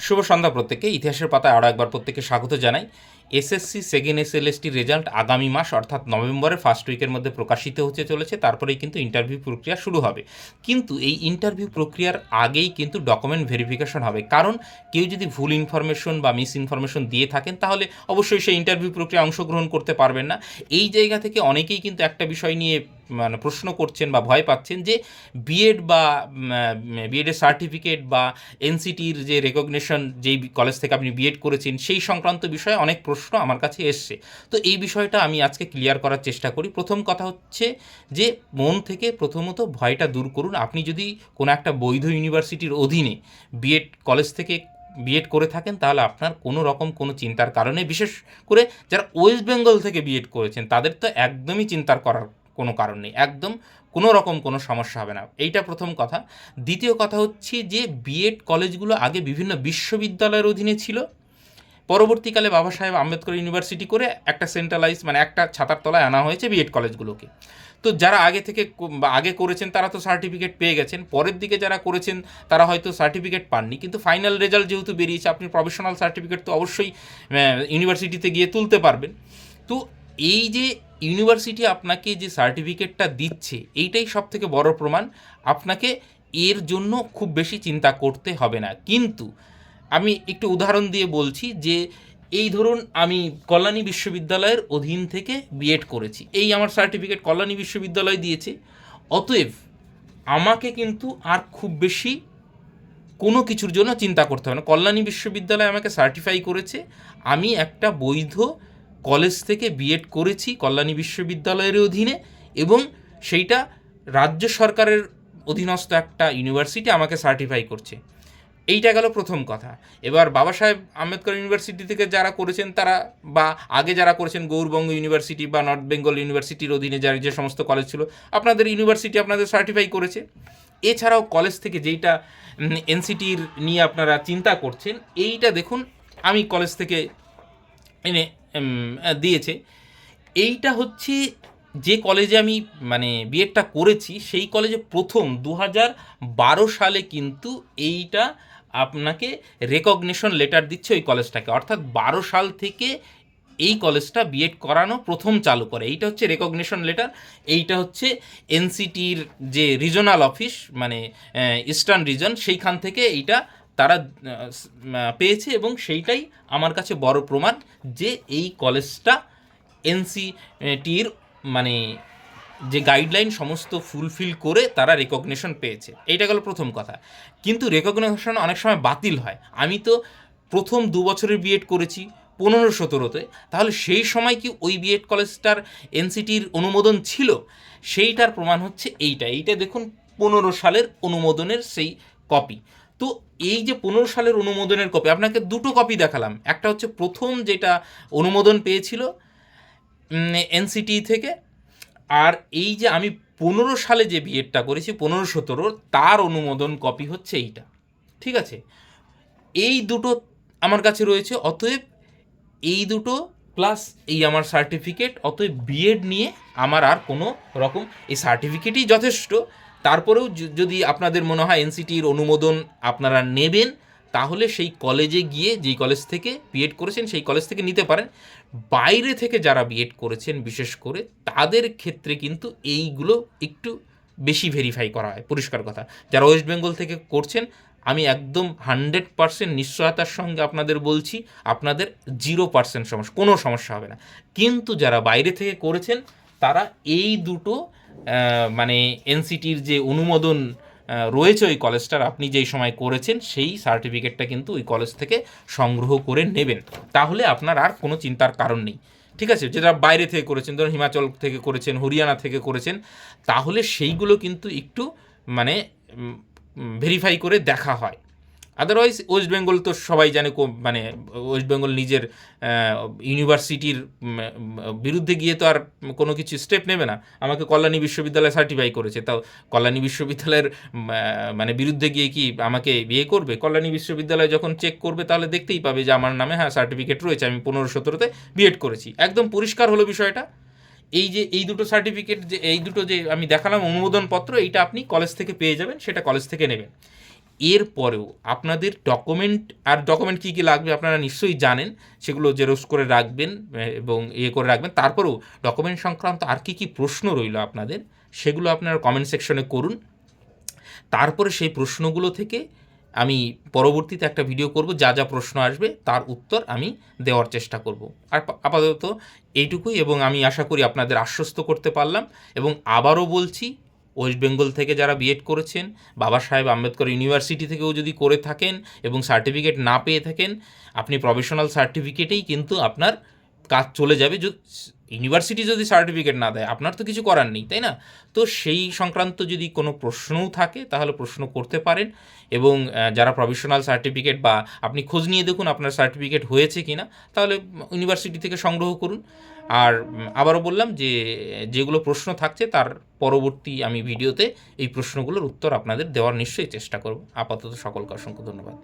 শুভ সন্ধ্যা প্রত্যেককে। ইতিহাসের পাতায় আরও একবার প্রত্যেককে স্বাগত জানাই। এসএসসি সেকেন্ড এসএলএসটির রেজাল্ট আগামী মাস অর্থাৎ নভেম্বরের ফার্স্ট উইকের মধ্যে প্রকাশিত হতে চলেছে। তারপরেই কিন্তু ইন্টারভিউ প্রক্রিয়া শুরু হবে। কিন্তু এই ইন্টারভিউ প্রক্রিয়ার আগেই কিন্তু ডকুমেন্ট ভেরিফিকেশন হবে, কারণ কেউ যদি ভুল ইনফরমেশন বা মিস ইনফরমেশন দিয়ে থাকেন তাহলে অবশ্যই সেই ইন্টারভিউ প্রক্রিয়া অংশগ্রহণ করতে পারবেন না। এই জায়গা থেকে অনেকেই কিন্তু একটা বিষয় নিয়ে মানে প্রশ্ন করছেন বা ভয় পাচ্ছেন যে বিএড বা বিএডের সার্টিফিকেট বা এনসিটির যে রেকগনিশন, যেই কলেজ থেকে আপনি বিএড করেছেন সেই সংক্রান্ত বিষয়ে অনেক প্রশ্ন আমার কাছে এসছে। তো এই বিষয়টা আমি আজকে ক্লিয়ার করার চেষ্টা করি। প্রথম কথা হচ্ছে যে মন থেকে প্রথমত ভয়টা দূর করুন। আপনি যদি কোনো একটা বৈধ ইউনিভার্সিটির অধীনে বিএড কলেজ থেকে বিএড করে থাকেন তাহলে আপনার কোনো রকম কোনো চিন্তার কারণে, বিশেষ করে যারা ওয়েস্ট বেঙ্গল থেকে বিএড করেছেন তাদের তো একদমই চিন্তার করার কোনো কারণ নেই, একদম কোনো রকম কোনো সমস্যা হবে না। এইটা প্রথম কথা। দ্বিতীয় কথা হচ্ছে যে বিএড কলেজগুলো আগে বিভিন্ন বিশ্ববিদ্যালয়ের অধীনে ছিল, পরবর্তীকালে বাবা সাহেব আম্বেদকর ইউনিভার্সিটি করে একটা সেন্ট্রালাইজ মানে একটা ছাতার তলায় আনা হয়েছে বিএড কলেজগুলোকে। তো যারা আগে থেকে আগে করেছেন তারা তো সার্টিফিকেট পেয়ে গেছেন, পরের দিকে যারা করেছেন তারা হয়তো সার্টিফিকেট পাননি, কিন্তু ফাইনাল রেজাল্ট যেহেতু বেরিয়েছে আপনি প্রফেশনাল সার্টিফিকেট তো অবশ্যই ইউনিভার্সিটিতে গিয়ে তুলতে পারবেন। তো এই যে ইউনিভার্সিটি আপনাকে যে সার্টিফিকেটটা দিচ্ছে এইটাই সব থেকে বড় প্রমাণ। আপনাকে এর জন্য খুব বেশি চিন্তা করতে হবে না। কিন্তু আমি একটু উদাহরণ দিয়ে বলছি যে এই ধরুন আমি কল্যাণী বিশ্ববিদ্যালয়ের অধীন থেকে বিএড করেছি, এই আমার সার্টিফিকেট কল্যাণী বিশ্ববিদ্যালয় দিয়েছে, অতএব আমাকে কিন্তু আর খুব বেশি কোনো কিছুর জন্য চিন্তা করতে হবে না। কল্যাণী বিশ্ববিদ্যালয় আমাকে সার্টিফাই করেছে, আমি একটা বৈধ কলেজ থেকে বিএড করেছি কল্যাণী বিশ্ববিদ্যালয়ের অধীনে, এবং সেইটা রাজ্য সরকারের অধীনস্থ একটা ইউনিভার্সিটি আমাকে সার্টিফাই করছে। এইটা গেল প্রথম কথা। এবার বাবা সাহেব আম্বেদকর ইউনিভার্সিটি থেকে যারা করেছেন তারা, বা আগে যারা করেছেন গৌরবঙ্গ ইউনিভার্সিটি বা নর্থ বেঙ্গল ইউনিভার্সিটির অধীনে যার যে সমস্ত কলেজ ছিল, আপনাদের ইউনিভার্সিটি আপনাদের সার্টিফাই করেছে। এছাড়াও কলেজ থেকে যেইটা এনসিটির নিয়ে আপনারা চিন্তা করছেন, এইটা দেখুন আমি কলেজ থেকে এনে দিয়েছে। এইটা হচ্ছে যে কলেজে আমি মানে বিএডটা করেছি সেই কলেজে প্রথম 2012 সালে কিন্তু এইটা আপনাকে রেকগনিশন লেটার দিচ্ছে ওই কলেজটাকে, অর্থাৎ 12 সাল থেকে এই কলেজটা বিএড করানো প্রথম চালু করে। এইটা হচ্ছে রেকগনিশন লেটার। এইটা হচ্ছে এনসিটির যে রিজনাল অফিস মানে ইস্টার্ন রিজন, সেইখান থেকে এইটা তারা পেয়েছে, এবং সেইটাই আমার কাছে বড় প্রমাণ যে এই কলেজটা এনসিটির মানে যে গাইডলাইন সমস্ত ফুলফিল করে তারা রেকগনিশন পেয়েছে। এইটা গেল প্রথম কথা। কিন্তু রেকগনিশন অনেক সময় বাতিল হয়। আমি তো প্রথম 2 বছরের বিএড করেছি 15-17-তে, তাহলে সেই সময় কি ওই বিএড কলেজটার এনসিটির অনুমোদন ছিল? সেইটার প্রমাণ হচ্ছে এইটা দেখুন 15 সালের অনুমোদনের সেই কপি। তো এই যে 15 সালের অনুমোদনের কপি, আপনাকে দুটো কপি দেখালাম। একটা হচ্ছে প্রথম যেটা অনুমোদন পেয়েছিল এনসিটি থেকে, আর এই যে আমি 15 সালে যে বিএডটা করেছি 15-17 তার অনুমোদন কপি হচ্ছে এইটা। ঠিক আছে, এই দুটো আমার কাছে রয়েছে। অতএব এই দুটো প্লাস এই আমার সার্টিফিকেট, অতএব বিএড নিয়ে আমার আর কোনো রকম, এই সার্টিফিকেটই যথেষ্ট। তারপরেও যদি আপনাদের মনে হয় এনসিটির অনুমোদন আপনারা নেবেন, তাহলে সেই কলেজে গিয়ে যেই কলেজ থেকে বিএড করেছেন সেই কলেজ থেকে নিতে পারেন। বাইরে থেকে যারা বিএড করেছেন বিশেষ করে তাদের ক্ষেত্রে কিন্তু এইগুলো একটু বেশি ভেরিফাই করা হয়। পরিষ্কার কথা, যারা ওয়েস্ট বেঙ্গল থেকে করছেন আমি একদম 100% নিশ্চয়তার সঙ্গে আপনাদের বলছি আপনাদের 0% সমস্যা, কোনো সমস্যা হবে না। কিন্তু যারা বাইরে থেকে করেছেন তারা এই দুটো মানে এনসিটির যে অনুমোদন রয়েছে ওই কলেজটার, আপনি যেই সময় করেছেন সেই সার্টিফিকেটটা কিন্তু ওই কলেজ থেকে সংগ্রহ করে নেবেন, তাহলে আপনার আর কোনো চিন্তার কারণ নেই। ঠিক আছে, যেটা বাইরে থেকে করেছেন, ধরুন হিমাচল থেকে করেছেন, হরিয়ানা থেকে করেছেন, তাহলে সেইগুলো কিন্তু একটু মানে ভেরিফাই করে দেখা হয়। আদারওয়াইজ ওয়েস্ট বেঙ্গল তো সবাই জানে, মানে ওয়েস্ট বেঙ্গল নিজের ইউনিভার্সিটির বিরুদ্ধে গিয়ে তো আর কোনো কিছু স্টেপ নেবে না। আমাকে কল্যাণী বিশ্ববিদ্যালয় সার্টিফাই করেছে, তাও কল্যাণী বিশ্ববিদ্যালয়ের মানে বিরুদ্ধে গিয়ে কি আমাকে বিয়ে করবে? কল্যাণী বিশ্ববিদ্যালয় যখন চেক করবে তাহলে দেখতেই পাবে যে আমার নামে হ্যাঁ সার্টিফিকেট রয়েছে, আমি 15-17-তে বিএড করেছি। একদম পরিষ্কার হলো বিষয়টা। এই যে এই দুটো সার্টিফিকেট, যে এই দুটো যে আমি দেখালাম অনুমোদনপত্র, এইটা আপনি কলেজ থেকে পেয়ে যাবেন, সেটা কলেজ থেকে নেবেন। এরপরেও আপনাদের ডকুমেন্ট কী কী লাগবে আপনারা নিশ্চয়ই জানেন, সেগুলো জেরক্স করে রাখবেন এবং করে রাখবেন। তারপরেও ডকুমেন্ট সংক্রান্ত আর কী কী প্রশ্ন রইল আপনাদের, সেগুলো আপনারা কমেন্ট সেকশনে করুন। তারপরে সেই প্রশ্নগুলো থেকে আমি পরবর্তীতে একটা ভিডিও করব, যা যা প্রশ্ন আসবে তার উত্তর আমি দেওয়ার চেষ্টা করব। আর আপাতত এইটুকুই, এবং আমি আশা করি আপনাদের আশ্বস্ত করতে পারলাম। এবং আবারও বলছি, ওয়েস্ট বেঙ্গল থেকে যারা বিএড করেছেন, বাবা সাহেব আম্বেদকর ইউনিভার্সিটি থেকেও যদি করে থাকেন এবং সার্টিফিকেট না পেয়ে থাকেন, আপনি প্রফেশনাল সার্টিফিকেটেই কিন্তু আপনার কাজ চলে যাবে। ইউনিভার্সিটি যদি সার্টিফিকেট না দেয়, আপনার তো কিছু করার নেই, তাই না? তো সেই সংক্রান্ত যদি কোনো প্রশ্নও থাকে তাহলে প্রশ্ন করতে পারেন। এবং যারা প্রফেশনাল সার্টিফিকেট, বা আপনি খোঁজ নিয়ে দেখুন আপনার সার্টিফিকেট হয়েছে কি না, তাহলে ইউনিভার্সিটি থেকে সংগ্রহ করুন। আর আবারও বললাম যে যেগুলো প্রশ্ন থাকছে তার পরবর্তী আমি ভিডিওতে এই প্রশ্নগুলোর উত্তর আপনাদের দেওয়ার নিশ্চয়ই চেষ্টা করব। আপাতত সকলকে অসংখ্য ধন্যবাদ।